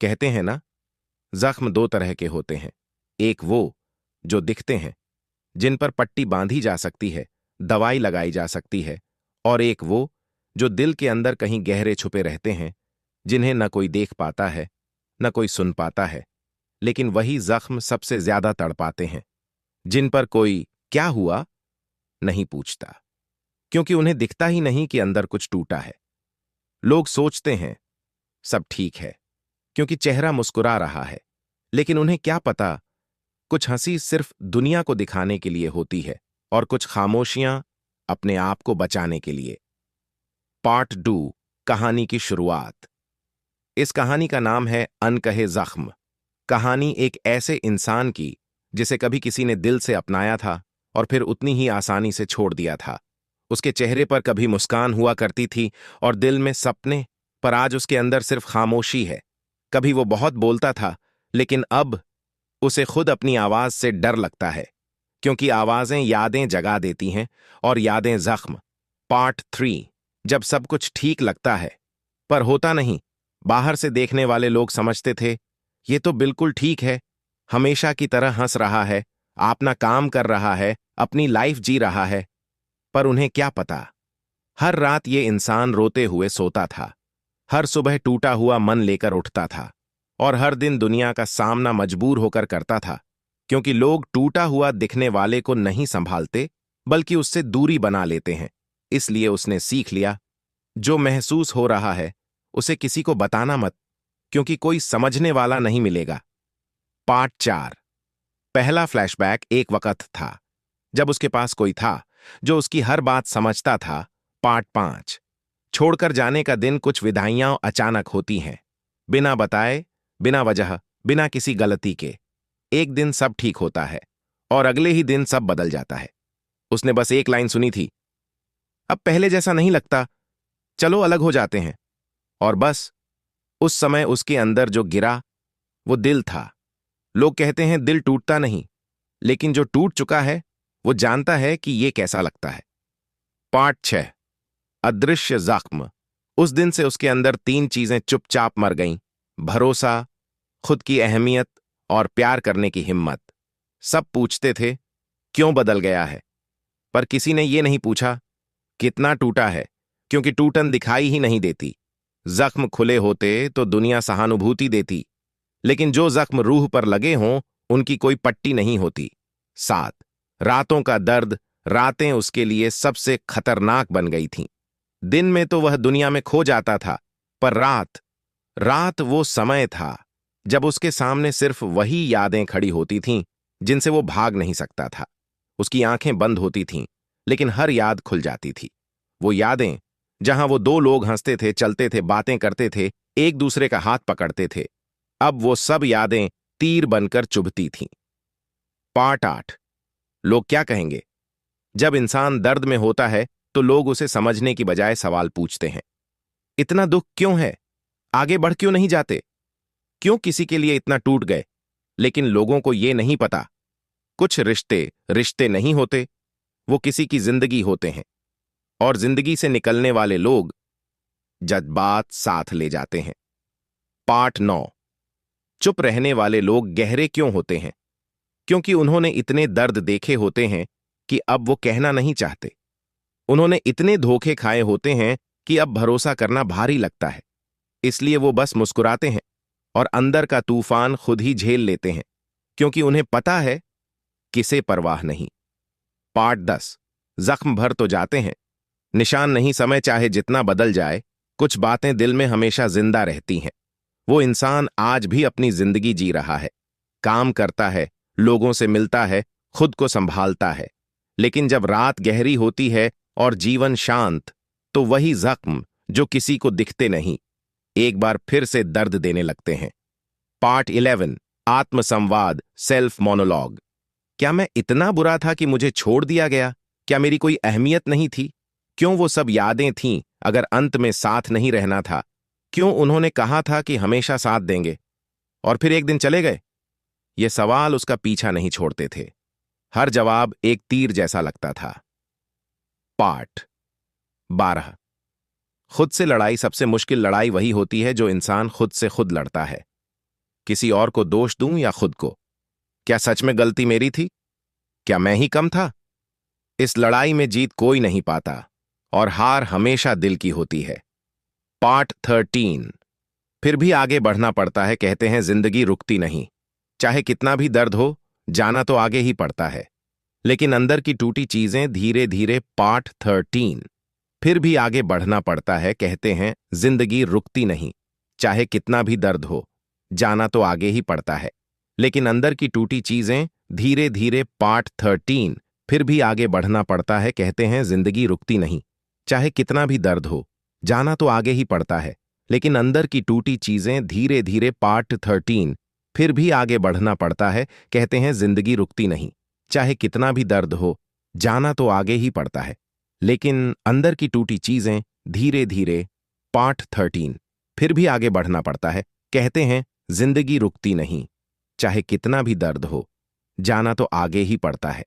कहते हैं ना, जख्म दो तरह के होते हैं। एक वो जो दिखते हैं, जिन पर पट्टी बांधी जा सकती है, दवाई लगाई जा सकती है, और एक वो जो दिल के अंदर कहीं गहरे छुपे रहते हैं, जिन्हें न कोई देख पाता है, न कोई सुन पाता है, लेकिन वही जख्म सबसे ज्यादा तड़पाते हैं, जिन पर कोई क्या हुआ नहीं पूछता, क्योंकि उन्हें दिखता ही नहीं कि अंदर कुछ टूटा है। लोग सोचते हैं सब ठीक है, क्योंकि चेहरा मुस्कुरा रहा है, लेकिन उन्हें क्या पता कुछ हंसी सिर्फ दुनिया को दिखाने के लिए होती है और कुछ खामोशियां अपने आप को बचाने के लिए। पार्ट 2, कहानी की शुरुआत। इस कहानी का नाम है अनकहे जख्म। कहानी एक ऐसे इंसान की जिसे कभी किसी ने दिल से अपनाया था और फिर उतनी ही आसानी से छोड़ दिया था। उसके चेहरे पर कभी मुस्कान हुआ करती थी और दिल में सपने, पर आज उसके अंदर सिर्फ खामोशी है। कभी वो बहुत बोलता था, लेकिन अब उसे खुद अपनी आवाज से डर लगता है, क्योंकि आवाजें यादें जगा देती हैं और यादें जख्म। पार्ट 3, जब सब कुछ ठीक लगता है पर होता नहीं। बाहर से देखने वाले लोग समझते थे ये तो बिल्कुल ठीक है, हमेशा की तरह हंस रहा है, अपना काम कर रहा है, अपनी लाइफ जी रहा है। पर उन्हें क्या पता, हर रात ये इंसान रोते हुए सोता था, हर सुबह टूटा हुआ मन लेकर उठता था, और हर दिन दुनिया का सामना मजबूर होकर करता था, क्योंकि लोग टूटा हुआ दिखने वाले को नहीं संभालते, बल्कि उससे दूरी बना लेते हैं। इसलिए उसने सीख लिया, जो महसूस हो रहा है उसे किसी को बताना मत, क्योंकि कोई समझने वाला नहीं मिलेगा। पार्ट 4, पहला फ्लैशबैक। एक वक्त था जब उसके पास कोई था जो उसकी हर बात समझता था। पार्ट 5, छोड़कर जाने का दिन। कुछ विदाइयां अचानक होती हैं, बिना बताए, बिना वजह, बिना किसी गलती के। एक दिन सब ठीक होता है और अगले ही दिन सब बदल जाता है। उसने बस एक लाइन सुनी थी, अब पहले जैसा नहीं लगता, चलो अलग हो जाते हैं। और बस उस समय उसके अंदर जो गिरा वो दिल था। लोग कहते हैं दिल टूटता नहीं, लेकिन जो टूट चुका है वो जानता है कि ये कैसा लगता है। पार्ट 6, अदृश्य जख्म। उस दिन से उसके अंदर 3 चीजें चुपचाप मर गईं: भरोसा, खुद की अहमियत और प्यार करने की हिम्मत। सब पूछते थे क्यों बदल गया है, पर किसी ने ये नहीं पूछा कितना टूटा है, क्योंकि टूटन दिखाई ही नहीं देती। जख्म खुले होते तो दुनिया सहानुभूति देती, लेकिन जो जख्म रूह पर लगे हों उनकी कोई पट्टी नहीं होती। 7, रातों का दर्द। रातें उसके लिए सबसे खतरनाक बन गई थीं। दिन में तो वह दुनिया में खो जाता था, पर रात वो समय था जब उसके सामने सिर्फ वही यादें खड़ी होती थीं जिनसे वो भाग नहीं सकता था। उसकी आंखें बंद होती थीं, लेकिन हर याद खुल जाती थी। वो यादें जहां वो 2 लोग हंसते थे, चलते थे, बातें करते थे, एक दूसरे का हाथ पकड़ते थे। अब वो सब यादें तीर बनकर चुभती थीं। पार्ट 8, लोग क्या कहेंगे। जब इंसान दर्द में होता है तो लोग उसे समझने की बजाय सवाल पूछते हैं, इतना दुख क्यों है, आगे बढ़ क्यों नहीं जाते, क्यों किसी के लिए इतना टूट गए। लेकिन लोगों को यह नहीं पता, कुछ रिश्ते रिश्ते नहीं होते, वो किसी की जिंदगी होते हैं, और जिंदगी से निकलने वाले लोग जज्बात साथ ले जाते हैं। पार्ट 9, चुप रहने वाले लोग गहरे क्यों होते हैं, क्योंकि उन्होंने इतने दर्द देखे होते हैं कि अब वो कहना नहीं चाहते। उन्होंने इतने धोखे खाए होते हैं कि अब भरोसा करना भारी लगता है, इसलिए वो बस मुस्कुराते हैं और अंदर का तूफान खुद ही झेल लेते हैं, क्योंकि उन्हें पता है किसे परवाह नहीं। पार्ट 10, जख्म भर तो जाते हैं, निशान नहीं। समय चाहे जितना बदल जाए, कुछ बातें दिल में हमेशा जिंदा रहती हैं। वो इंसान आज भी अपनी जिंदगी जी रहा है, काम करता है, लोगों से मिलता है, खुद को संभालता है, लेकिन जब रात गहरी होती है और जीवन शांत, तो वही जख्म जो किसी को दिखते नहीं एक बार फिर से दर्द देने लगते हैं। पार्ट 11, आत्मसंवाद, सेल्फ मोनोलॉग। क्या मैं इतना बुरा था कि मुझे छोड़ दिया गया? क्या मेरी कोई अहमियत नहीं थी? क्यों वो सब यादें थीं अगर अंत में साथ नहीं रहना था? क्यों उन्होंने कहा था कि हमेशा साथ देंगे और फिर एक दिन चले गए? ये सवाल उसका पीछा नहीं छोड़ते थे। हर जवाब एक तीर जैसा लगता था। पार्ट 12, खुद से लड़ाई। सबसे मुश्किल लड़ाई वही होती है जो इंसान खुद से खुद लड़ता है। किसी और को दोष दूं या खुद को? क्या सच में गलती मेरी थी? क्या मैं ही कम था? इस लड़ाई में जीत कोई नहीं पाता और हार हमेशा दिल की होती है। पार्ट 13। फिर भी आगे बढ़ना पड़ता है, कहते हैं जिंदगी रुकती नहीं। चाहे कितना भी दर्द हो, जाना तो आगे ही पड़ता है, लेकिन अंदर की टूटी चीजें धीरे धीरे। पार्ट 13। फिर भी आगे बढ़ना पड़ता है, कहते हैं जिंदगी रुकती नहीं। चाहे कितना भी दर्द हो, जाना तो आगे ही पड़ता है, लेकिन अंदर की टूटी चीजें धीरे धीरे। पार्ट 13। फिर भी आगे बढ़ना पड़ता है, कहते हैं जिंदगी रुकती नहीं। चाहे कितना भी दर्द हो, जाना तो आगे ही पड़ता है, लेकिन अंदर की टूटी चीजें धीरे धीरे। पार्ट 13। फिर भी आगे बढ़ना पड़ता है, कहते हैं जिंदगी रुकती नहीं। चाहे कितना भी दर्द हो, जाना तो आगे ही पड़ता है, लेकिन अंदर की टूटी चीजें धीरे धीरे। पार्ट 13। फिर भी आगे बढ़ना पड़ता है, कहते हैं जिंदगी रुकती नहीं। चाहे कितना भी दर्द हो, जाना तो आगे ही पड़ता है,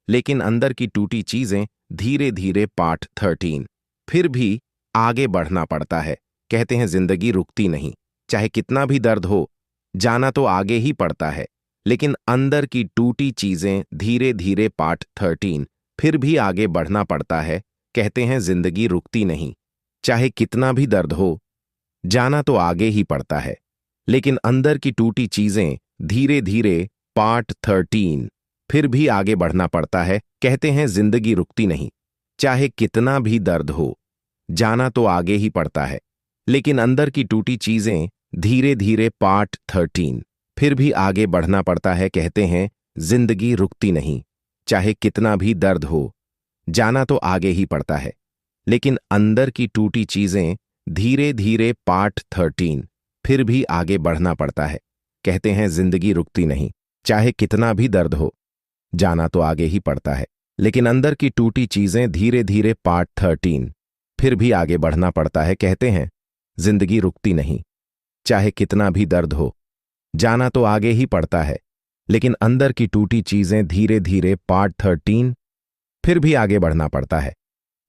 लेकिन अंदर की टूटी चीजें धीरे धीरे। पार्ट 13। फिर भी आगे बढ़ना पड़ता है, कहते हैं जिंदगी रुकती नहीं। चाहे कितना भी दर्द हो, जाना तो आगे ही पड़ता है, लेकिन अंदर की टूटी चीजें धीरे धीरे। पार्ट 13। फिर भी आगे बढ़ना पड़ता है, कहते हैं जिंदगी रुकती नहीं। चाहे कितना भी दर्द हो, जाना तो आगे ही पड़ता है, लेकिन अंदर की टूटी चीजें धीरे धीरे। पार्ट 13। फिर भी आगे बढ़ना पड़ता है, कहते हैं जिंदगी रुकती नहीं। चाहे कितना भी दर्द हो, जाना तो आगे ही पड़ता है, लेकिन अंदर की टूटी चीजें धीरे धीरे। पार्ट 13। फिर भी आगे बढ़ना पड़ता है, कहते हैं जिंदगी रुकती नहीं। चाहे कितना भी दर्द हो, जाना तो आगे ही पड़ता है, लेकिन अंदर की टूटी चीजें धीरे धीरे। पार्ट 13। फिर भी आगे बढ़ना पड़ता है, कहते हैं जिंदगी रुकती नहीं। चाहे कितना भी दर्द हो, जाना तो आगे ही पड़ता है, लेकिन अंदर की टूटी चीजें धीरे धीरे। पार्ट 13। फिर भी आगे बढ़ना पड़ता है, कहते हैं जिंदगी रुकती नहीं। चाहे कितना भी दर्द हो, जाना तो आगे ही पड़ता है, लेकिन अंदर की टूटी चीजें धीरे धीरे। पार्ट 13। फिर भी आगे बढ़ना पड़ता है,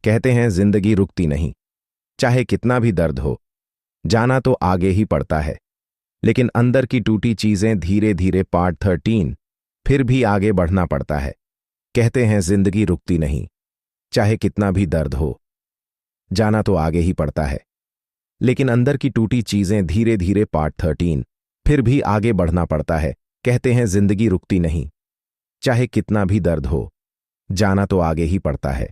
कहते हैं जिंदगी रुकती नहीं। चाहे कितना भी दर्द हो, जाना तो आगे ही पड़ता है, लेकिन अंदर की टूटी चीजें धीरे धीरे। पार्ट 13। फिर भी आगे बढ़ना पड़ता है, कहते हैं जिंदगी रुकती नहीं। चाहे कितना भी दर्द हो, जाना तो आगे ही पड़ता है, लेकिन अंदर की टूटी चीजें धीरे धीरे। पार्ट 13। फिर भी आगे बढ़ना पड़ता है, कहते हैं जिंदगी रुकती नहीं। चाहे कितना भी दर्द हो, जाना तो आगे ही पड़ता है,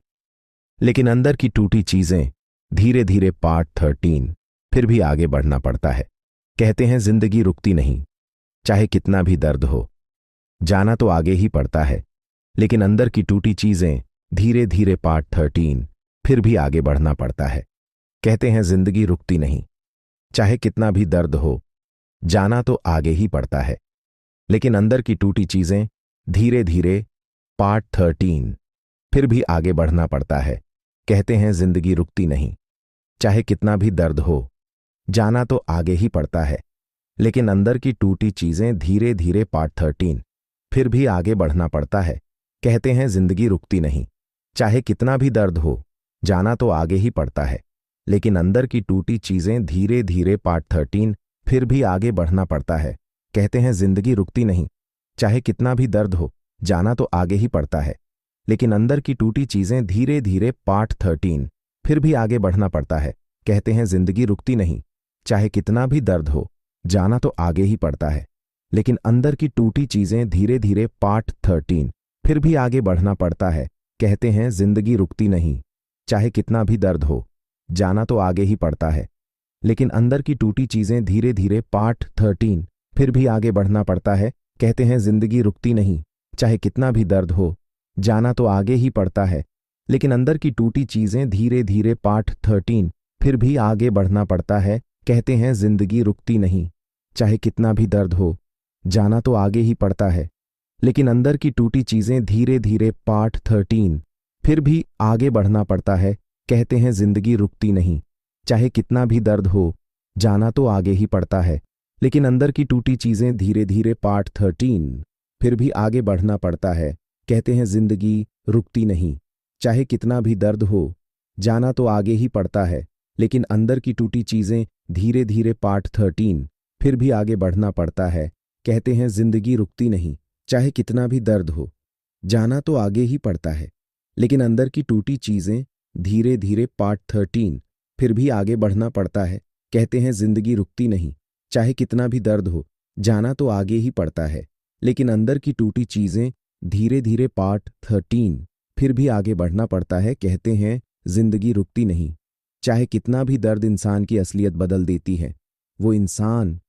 लेकिन अंदर की टूटी चीजें धीरे धीरे। पार्ट 13। फिर भी आगे बढ़ना पड़ता है, कहते हैं जिंदगी रुकती नहीं। चाहे कितना भी दर्द हो, जाना तो आगे ही पड़ता है, लेकिन अंदर की टूटी चीजें धीरे धीरे। पार्ट 13। फिर भी आगे बढ़ना पड़ता है, कहते हैं जिंदगी रुकती नहीं। चाहे कितना भी दर्द हो, जाना तो आगे ही पड़ता है, लेकिन अंदर की टूटी चीजें धीरे धीरे। पार्ट 13। फिर भी आगे बढ़ना पड़ता है, कहते हैं जिंदगी रुकती नहीं। चाहे कितना भी दर्द हो, जाना तो आगे ही पड़ता है, लेकिन अंदर की टूटी चीजें धीरे धीरे। पार्ट 13। फिर भी आगे बढ़ना पड़ता है, कहते हैं जिंदगी रुकती नहीं। चाहे कितना भी दर्द हो, जाना तो आगे ही पड़ता है, लेकिन अंदर की टूटी चीजें धीरे धीरे। पार्ट 13। फिर भी आगे बढ़ना पड़ता है, कहते हैं जिंदगी रुकती नहीं। चाहे कितना भी दर्द हो, जाना तो आगे ही पड़ता है, लेकिन अंदर की टूटी चीजें धीरे धीरे। पार्ट 13। फिर भी आगे बढ़ना पड़ता है, कहते हैं जिंदगी रुकती नहीं। चाहे कितना भी दर्द हो, जाना तो आगे ही पड़ता है, लेकिन अंदर की टूटी चीजें धीरे धीरे। पार्ट 13। फिर भी आगे बढ़ना पड़ता है, कहते हैं जिंदगी रुकती नहीं। चाहे कितना भी दर्द हो, जाना तो आगे ही पड़ता है, लेकिन अंदर की टूटी चीजें धीरे धीरे। पार्ट 13। फिर भी आगे बढ़ना पड़ता है, कहते हैं जिंदगी रुकती नहीं। चाहे कितना भी दर्द हो, जाना तो आगे ही पड़ता है, लेकिन अंदर की टूटी चीजें धीरे धीरे। पार्ट 13। फिर भी आगे बढ़ना पड़ता है, कहते हैं जिंदगी रुकती नहीं। चाहे कितना भी दर्द हो, जाना तो आगे ही पड़ता है, लेकिन अंदर की टूटी चीजें धीरे धीरे। पार्ट 13। फिर भी आगे बढ़ना पड़ता है, कहते हैं जिंदगी रुकती नहीं। चाहे कितना भी दर्द हो, जाना तो आगे ही पड़ता है, लेकिन अंदर की टूटी चीजें धीरे धीरे। पार्ट 13। फिर भी आगे बढ़ना पड़ता है, कहते हैं जिंदगी रुकती नहीं। चाहे कितना भी दर्द हो, जाना तो आगे ही पड़ता है, लेकिन अंदर की टूटी चीजें धीरे धीरे। पार्ट 13। फिर भी आगे बढ़ना पड़ता है, कहते हैं जिंदगी रुकती नहीं, चाहे कितना भी दर्द हो। जाना तो आगे ही पड़ता है, लेकिन अंदर की टूटी चीजें धीरे धीरे। पार्ट 13। फिर भी आगे बढ़ना पड़ता है, कहते हैं जिंदगी रुकती नहीं, चाहे कितना भी दर्द हो। जाना तो आगे ही पड़ता है, लेकिन अंदर की टूटी चीजें धीरे धीरे। पार्ट 13। फिर भी आगे बढ़ना पड़ता है, कहते हैं जिंदगी रुकती नहीं, चाहे कितना भी दर्द। इंसान की असलियत बदल देती है। वो इंसान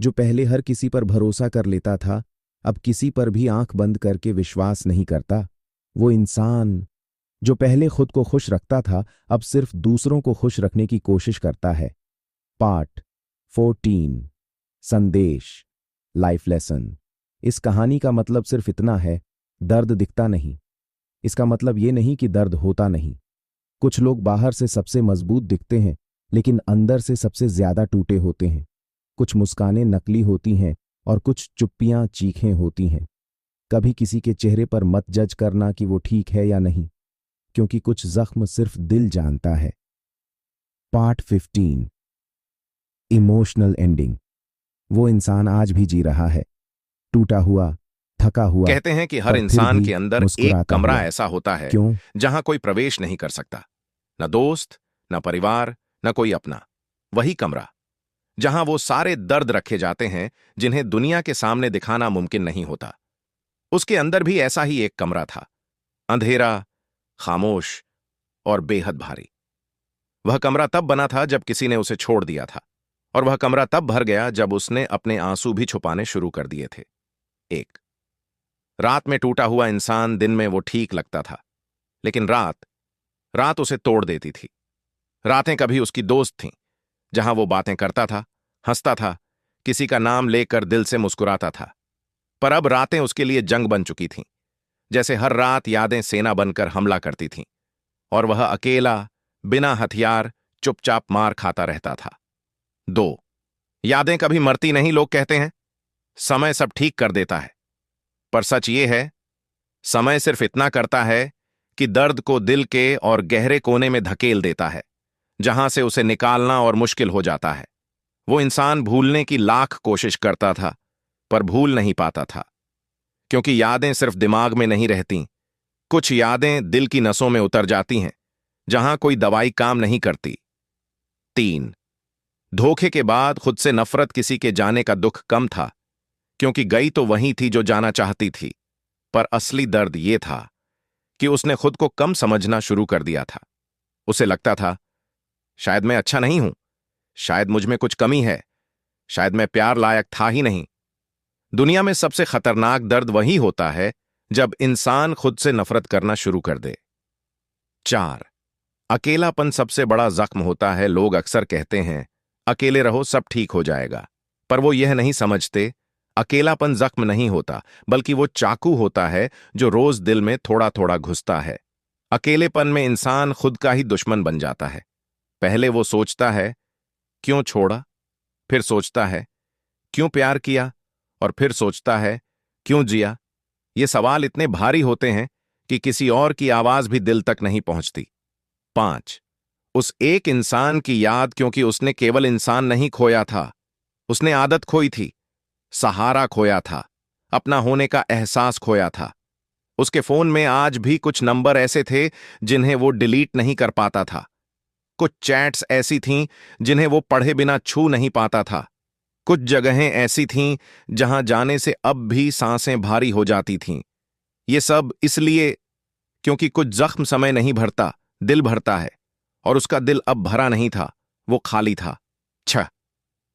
जो पहले हर किसी पर भरोसा कर लेता था, अब किसी पर भी आंख बंद करके विश्वास नहीं करता। वो इंसान जो पहले खुद को खुश रखता था, अब सिर्फ दूसरों को खुश रखने की कोशिश करता है। पार्ट 14। संदेश, लाइफ लेसन। इस कहानी का मतलब सिर्फ इतना है, दर्द दिखता नहीं। इसका मतलब ये नहीं कि दर्द होता नहीं। कुछ लोग बाहर से सबसे मजबूत दिखते हैं, लेकिन अंदर से सबसे ज्यादा टूटे होते हैं। कुछ मुस्कानें नकली होती हैं और कुछ चुप्पियां चीखें होती हैं। कभी किसी के चेहरे पर मत जज करना कि वो ठीक है या नहीं, क्योंकि कुछ जख्म सिर्फ दिल जानता है। पार्ट 15। Emotional ending. वो इंसान आज भी जी रहा है, टूटा हुआ, थका हुआ। कहते हैं कि हर पर फिर इंसान भी के अंदर एक मुस्कुराता कमरा हुआ। ऐसा होता है क्यों? जहां कोई प्रवेश नहीं कर सकता, न दोस्त, न परिवार, न कोई अपना। वही कमरा जहां वो सारे दर्द रखे जाते हैं जिन्हें दुनिया के सामने दिखाना मुमकिन नहीं होता। उसके अंदर भी ऐसा ही एक कमरा था, अंधेरा, खामोश और बेहद भारी। वह कमरा तब बना था जब किसी ने उसे छोड़ दिया था, और वह कमरा तब भर गया जब उसने अपने आंसू भी छुपाने शुरू कर दिए थे। एक रात में टूटा हुआ इंसान, दिन में वो ठीक लगता था, लेकिन रात रात उसे तोड़ देती थी। रातें कभी उसकी दोस्त थीं, जहां वो बातें करता था, हंसता था, किसी का नाम लेकर दिल से मुस्कुराता था। पर अब रातें उसके लिए जंग बन चुकी थीं, जैसे हर रात यादें सेना बनकर हमला करती थीं, और वह अकेला, बिना हथियार, चुपचाप मार खाता रहता था। 2 यादें कभी मरती नहीं, लोग कहते हैं समय सब ठीक कर देता है, पर सच ये है, समय सिर्फ इतना करता है कि दर्द को दिल के और गहरे कोने में धकेल देता है, जहां से उसे निकालना और मुश्किल हो जाता है। वो इंसान भूलने की लाख कोशिश करता था, पर भूल नहीं पाता था, क्योंकि यादें सिर्फ दिमाग में नहीं रहती। कुछ यादें दिल की नसों में उतर जाती हैं, जहां कोई दवाई काम नहीं करती। 3 धोखे के बाद खुद से नफरत। किसी के जाने का दुख कम था, क्योंकि गई तो वही थी जो जाना चाहती थी, पर असली दर्द ये था कि उसने खुद को कम समझना शुरू कर दिया था। उसे लगता था, शायद मैं अच्छा नहीं हूं, शायद मुझ में कुछ कमी है, शायद मैं प्यार लायक था ही नहीं। दुनिया में सबसे खतरनाक दर्द वही होता है जब इंसान खुद से नफरत करना शुरू कर दे। 4 अकेलापन सबसे बड़ा जख्म होता है। लोग अक्सर कहते हैं, अकेले रहो सब ठीक हो जाएगा, पर वो यह नहीं समझते, अकेलापन जख्म नहीं होता, बल्कि वो चाकू होता है जो रोज दिल में थोड़ा थोड़ा घुसता है। अकेलेपन में इंसान खुद का ही दुश्मन बन जाता है। पहले वो सोचता है, क्यों छोड़ा? फिर सोचता है, क्यों प्यार किया? और फिर सोचता है, क्यों जिया? ये सवाल इतने भारी होते हैं कि किसी और की आवाज भी दिल तक नहीं पहुंचती। 5 उस एक इंसान की याद, क्योंकि उसने केवल इंसान नहीं खोया था, उसने आदत खोई थी, सहारा खोया था, अपना होने का एहसास खोया था। उसके फोन में आज भी कुछ नंबर ऐसे थे जिन्हें वो डिलीट नहीं कर पाता था। कुछ चैट्स ऐसी थीं जिन्हें वो पढ़े बिना छू नहीं पाता था। कुछ जगहें ऐसी थीं जहां जाने से अब भी सांसें भारी हो जाती थीं। ये सब इसलिए क्योंकि कुछ जख्म समय नहीं भरता, दिल भरता है, और उसका दिल अब भरा नहीं था, वो खाली था। 6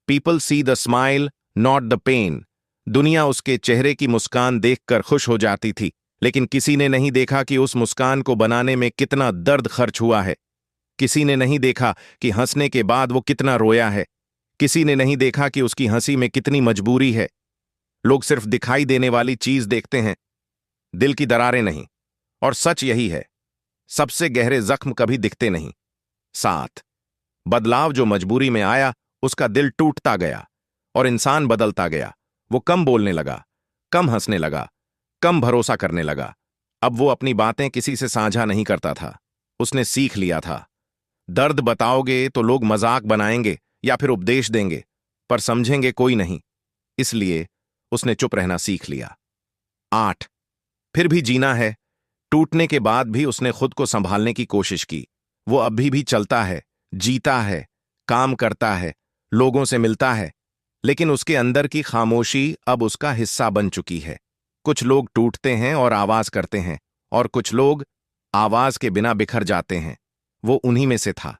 people see the smile, not the pain. दुनिया उसके चेहरे की मुस्कान देखकर खुश हो जाती थी, लेकिन किसी ने नहीं देखा कि उस मुस्कान को बनाने में कितना दर्द खर्च हुआ है। किसी ने नहीं देखा कि हंसने के बाद वो कितना रोया है। किसी ने नहीं देखा कि उसकी हंसी में कितनी मजबूरी है। लोग सिर्फ दिखाई देने वाली चीज देखते हैं, दिल की दरारें नहीं। और सच यही है, सबसे गहरे जख्म कभी दिखते नहीं। 7 बदलाव जो मजबूरी में आया, उसका दिल टूटता गया और इंसान बदलता गया। वो कम बोलने लगा, कम हंसने लगा, कम भरोसा करने लगा। अब वो अपनी बातें किसी से साझा नहीं करता था। उसने सीख लिया था, दर्द बताओगे तो लोग मजाक बनाएंगे या फिर उपदेश देंगे, पर समझेंगे कोई नहीं, इसलिए उसने चुप रहना सीख लिया। 8 फिर भी जीना है। टूटने के बाद भी उसने खुद को संभालने की कोशिश की। वो अभी भी चलता है, जीता है, काम करता है, लोगों से मिलता है, लेकिन उसके अंदर की खामोशी अब उसका हिस्सा बन चुकी है। कुछ लोग टूटते हैं और आवाज करते हैं, और कुछ लोग आवाज के बिना बिखर जाते हैं। वो उन्हीं में से था।